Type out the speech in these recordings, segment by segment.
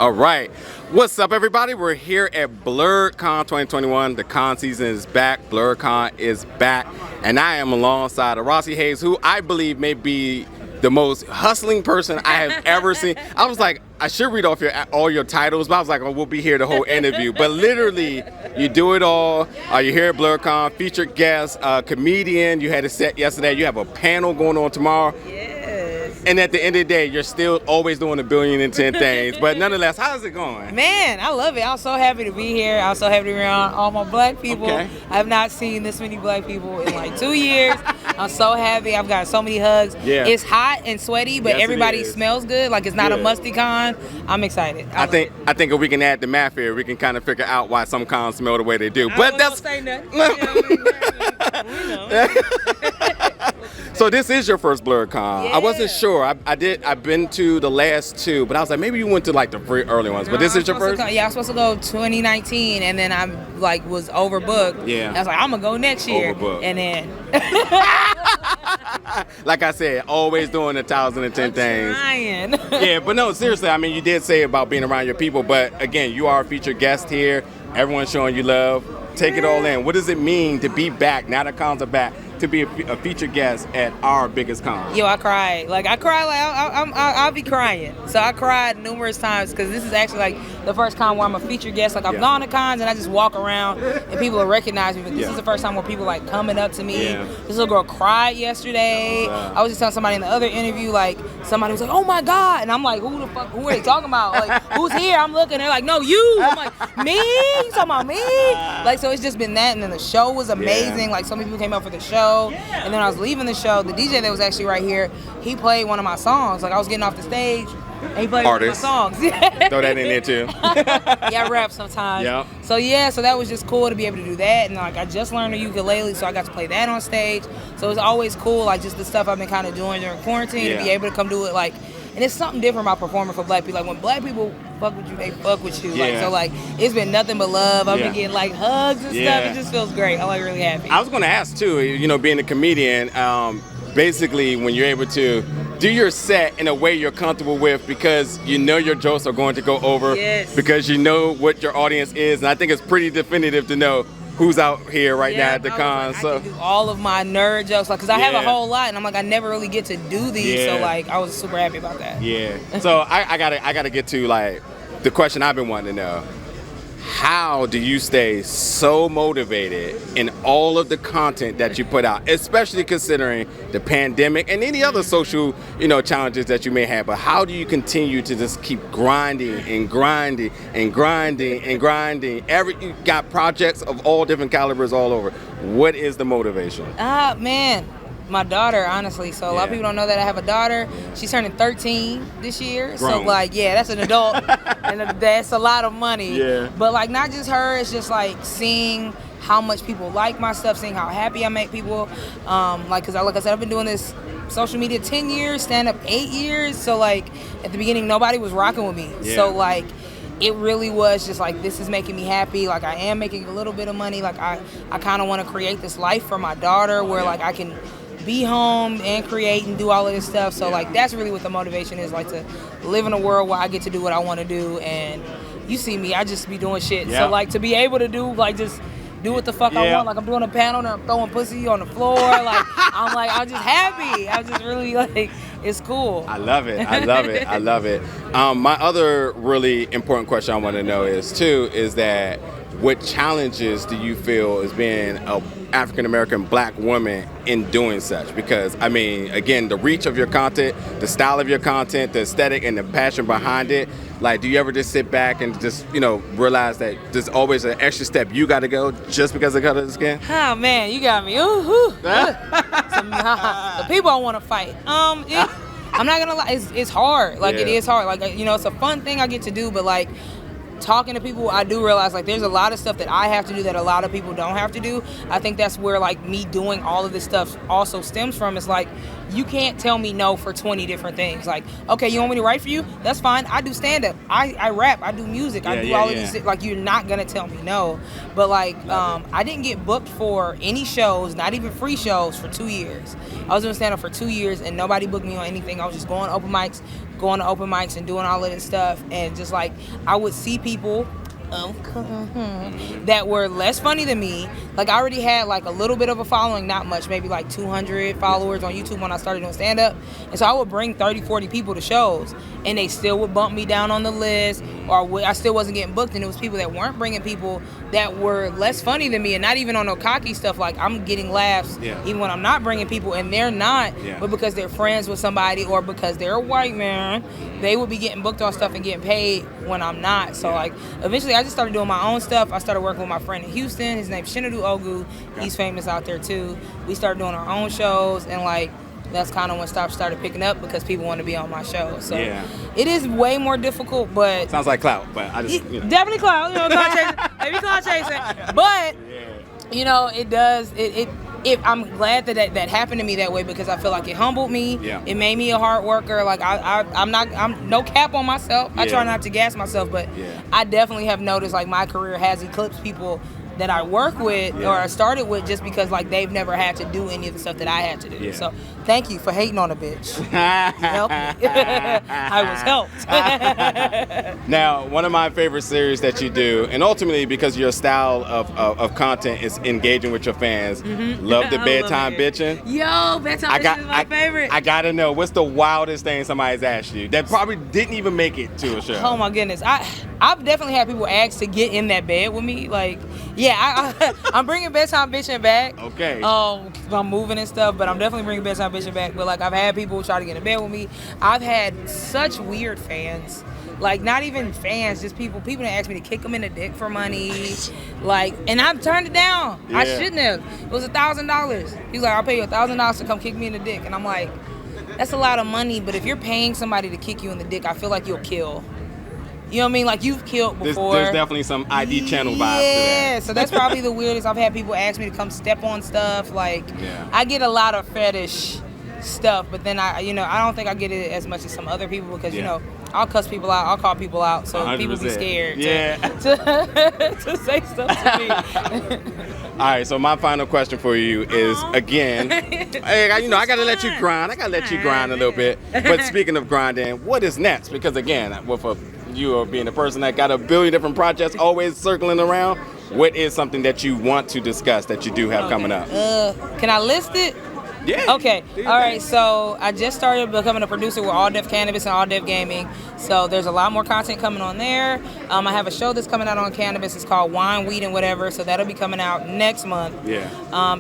All right. What's up, everybody? We're here at Blerdcon 2021. The con season is back. Blerdcon is back. And I am alongside of Roxxy Haze, who I believe may be the most hustling person I have ever seen. I was like, I should read off all your titles, but I was like, oh, we'll be here the whole interview. But literally, you do it all. You're here at Blerdcon, featured guest, comedian. You had a set yesterday. You have a panel going on tomorrow. And at the end of the day, you're still always doing 1,010 things. But nonetheless, how's it going? Man, I love it. I'm so happy to be here. I'm so happy to be around all my black people. Okay. I have not seen this many black people in like 2 years. I'm so happy. I've got so many hugs. Yeah. It's hot and sweaty, but Yes, everybody smells good. Like it's not a musty con. I'm excited. I think if we can add the math here, we can kind of figure out why some cons smell the way they do. But that's say nothing. So this is your first Blerdcon. Yeah. I wasn't sure. I've been to the last two, but I was like, maybe you went to like the very early ones. But this is your first? I was supposed to go 2019, and then I was overbooked. Yeah. I was like, I'm gonna go next year. Overbooked. And then like I said, always doing 1,010 things. Trying. Yeah, but no, seriously, I mean, you did say about being around your people, but again, you are a featured guest here. Everyone's showing you love. Take it all in. What does it mean to be back, now that cons are back, to be a featured guest at our biggest con? Yo, I cried. I'll be crying. So I cried numerous times because this is actually like the first con where I'm a featured guest. Like I've gone to cons and I just walk around and people will recognize me. But this is the first time where people like coming up to me. Yeah. This little girl cried yesterday. I was just telling somebody in the other interview, like somebody was like, "Oh my God," and I'm like, "Who the fuck? Who are they talking about? Like who's here?" I'm looking. They're like, "No, you." I'm like, "Me? You talking about me?" Like so, it's just been that. And then the show was amazing. Like so many people came out for the show. And then I was leaving the show. The DJ that was actually right here, he played one of my songs. Like I was getting off the stage, and he played one of my songs. Throw that in there too. Yeah, I rap sometimes. Yep. So that was just cool to be able to do that. And like I just learned the ukulele, so I got to play that on stage. So it's always cool, like just the stuff I've been kind of doing during quarantine, to be able to come do it like. And it's something different about performing for black people. Like when black people fuck with you, they fuck with you. Yeah. Like it's been nothing but love. I've been getting like hugs and stuff. It just feels great. I'm like really happy. I was going to ask too, you know, being a comedian, basically when you're able to do your set in a way you're comfortable with because you know your jokes are going to go over, because you know what your audience is. And I think it's pretty definitive to know who's out here right now at the con. I can do all of my nerd jokes, like, cause I have a whole lot, and I'm like, I never really get to do these, so like, I was super happy about that. Yeah. So I gotta get to like the question I've been wanting to know. How do you stay so motivated in all of the content that you put out, especially considering the pandemic and any other social, challenges that you may have? But how do you continue to just keep grinding and grinding and grinding and grinding? You got projects of all different calibers all over. What is the motivation? Man, my daughter, honestly. So a lot of people don't know that I have a daughter. She's turning 13 this year. Grown. So like, that's an adult, and that's a lot of money. Yeah. But like, not just her. It's just like seeing how much people like my stuff, seeing how happy I make people. Cause like I said, I've been doing this social media 10 years, stand up 8 years. So like, at the beginning, nobody was rocking with me. Yeah. So like, it really was just like, this is making me happy. Like I am making a little bit of money. Like I kind of want to create this life for my daughter where like I can be home and create and do all of this stuff. So like that's really what the motivation is, like to live in a world where I get to do what I want to do. And you see me, I just be doing shit. So like to be able to do like just do what the fuck I want. Like I'm doing a panel and I'm throwing pussy on the floor. Like I'm just happy. I'm just really like, it's cool. I love it. I love it. I love it. My other really important question I want to know is that what challenges do you feel as being a African-American black woman in doing such? Because, I mean, again, the reach of your content, the style of your content, the aesthetic and the passion behind it, like, do you ever just sit back and just, realize that there's always an extra step you got to go just because of the color of the skin? Oh, man, you got me. The people I want to fight. I'm not going to lie, it's hard. Like, it is hard. Like, it's a fun thing I get to do, but, like, talking to people, I do realize like there's a lot of stuff that I have to do that a lot of people don't have to do. I think that's where like me doing all of this stuff also stems from. It's like you can't tell me no for 20 different things. Like, okay, you want me to write for you? That's fine. I do stand-up. I rap. I do music. I do all of these. Like, you're not gonna tell me no. But like, I didn't get booked for any shows, not even free shows, for 2 years. I was doing stand-up for 2 years, and nobody booked me on anything. I was just going open mics, going to open mics and doing all of this stuff. And just like, I would see people that were less funny than me. Like, I already had like a little bit of a following, not much, maybe like 200 followers on YouTube when I started doing stand-up. And so I would bring 30, 40 people to shows, and they still would bump me down on the list, or I still wasn't getting booked. And it was people that weren't bringing people that were less funny than me, and not even on no cocky stuff. Like, I'm getting laughs even when I'm not bringing people, and they're not, but because they're friends with somebody or because they're a white man, they would be getting booked on stuff and getting paid when I'm not. So like, eventually I just started doing my own stuff. I started working with my friend in Houston. His name's Shinadu Ogu. He's famous out there too. We started doing our own shows, and like, that's kind of when stuff started picking up because people want to be on my show. So it is way more difficult, but sounds like clout. But I just definitely clout. You know, clout chasing, maybe clout chasing. But you know, it does. I'm glad that happened to me that way, because I feel like it humbled me. It made me a hard worker. Like, I'm no cap on myself. I try not to gas myself, but I definitely have noticed like my career has eclipsed people that I work with or I started with, just because like they've never had to do any of the stuff that I had to do. So thank you for hating on a bitch. You helped me. I was helped. Now, one of my favorite series that you do, and ultimately because your style of content is engaging with your fans, love the Bedtime Bitching. Yo, Bedtime Bitching is my favorite. I gotta know, what's the wildest thing somebody's asked you that probably didn't even make it to a show? Oh my goodness. I've definitely had people ask to get in that bed with me. Like, I'm bringing Bedtime Bitching back. Okay. I'm moving and stuff, but I'm definitely bringing Bedtime Bitching back. But like, I've had people try to get in bed with me. I've had such weird fans. Like, not even fans, just people that ask me to kick them in the dick for money. Like, and I've turned it down. I shouldn't have. It was $1,000. He's like, I'll pay you $1,000 to come kick me in the dick. And I'm like, that's a lot of money, but if you're paying somebody to kick you in the dick, I feel like you'll kill. You know what I mean? Like, you've killed before. There's definitely some ID channel vibes to that. Yeah, so that's probably the weirdest. I've had people ask me to come step on stuff. Like, I get a lot of fetish stuff, but then I don't think I get it as much as some other people, because, you know, I'll cuss people out, I'll call people out, so 100%. People be scared to say stuff to me. All right, so my final question for you is, again, hey, I gotta let you grind. I gotta let you grind a little bit. But speaking of grinding, what is next? Because again, you are being a person that got a billion different projects always circling around, what is something that you want to discuss that you do have coming up? Can I list it? Yeah. Okay. All right. So I just started becoming a producer with All Def Cannabis and All Def Gaming. So there's a lot more content coming on there. I have a show that's coming out on cannabis. It's called Wine, Weed, and Whatever. So that'll be coming out next month. Yeah.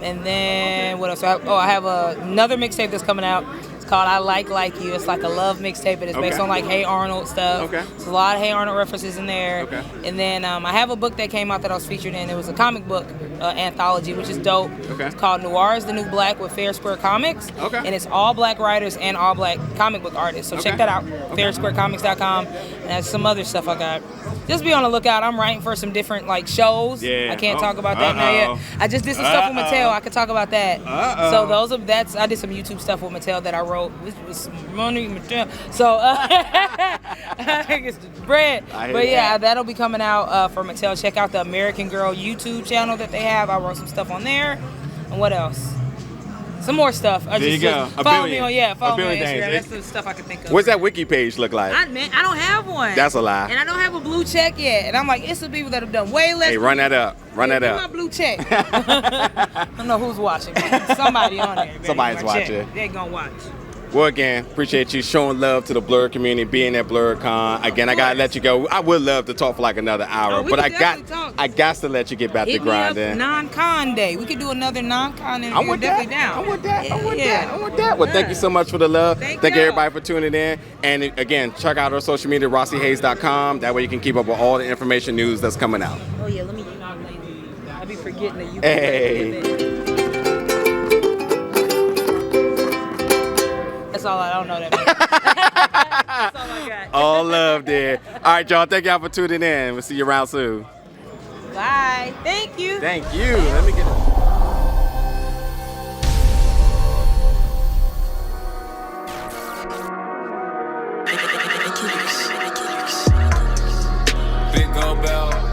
And then what else? I have another mixtape that's coming out. It's called I Like You. It's like a love mixtape, but it's based on like Hey Arnold stuff. Okay. There's a lot of Hey Arnold references in there. Okay. And then I have a book that came out that I was featured in. It was a comic book anthology, which is dope. Okay. It's called Noir is the New Black with Fair Square Comics. Okay. And it's all black writers and all black comic book artists. So check that out. FairSquareComics.com. And there's some other stuff I got. Just be on the lookout. I'm writing for some different like shows. Yeah. I can't talk about that now yet. I just did some stuff with Mattel. I could talk about that. So I did some YouTube stuff with Mattel that I wrote. This was money, Mattel. So I guess the bread. But yeah, that'll be coming out for Mattel. Check out the American Girl YouTube channel that they have. I wrote some stuff on there. And what else? Some more stuff. There you go. Follow me on Instagram. Things. That's the stuff I can think of. What's that wiki page look like? I don't have one. That's a lie. And I don't have a blue check yet. And I'm like, it's some people that have done way less. Hey, run that up. Run that up. My blue check. I don't know who's watching. Somebody on there. Somebody's watching. They're gonna watch. Well, again, appreciate you showing love to the Blerd community, being at Blerdcon. Again, I gotta let you go. I would love to talk for like another hour, but I got to let you get back to grinding. Non-con day. We could do another non-con interview. I'm with that. Down. I'm with that. Well, thank you so much for the love. Thank everybody for tuning in. And again, check out our social media, RoxxyHaze.com. That way you can keep up with all the information news that's coming out. Oh yeah, let me I be forgetting that you. Hey. That's all I don't know that means. That's all I got. All love there. All right, y'all. Thank y'all for tuning in. We'll see you around soon. Bye. Thank you. Thank you. Let me get it. Big gold bell.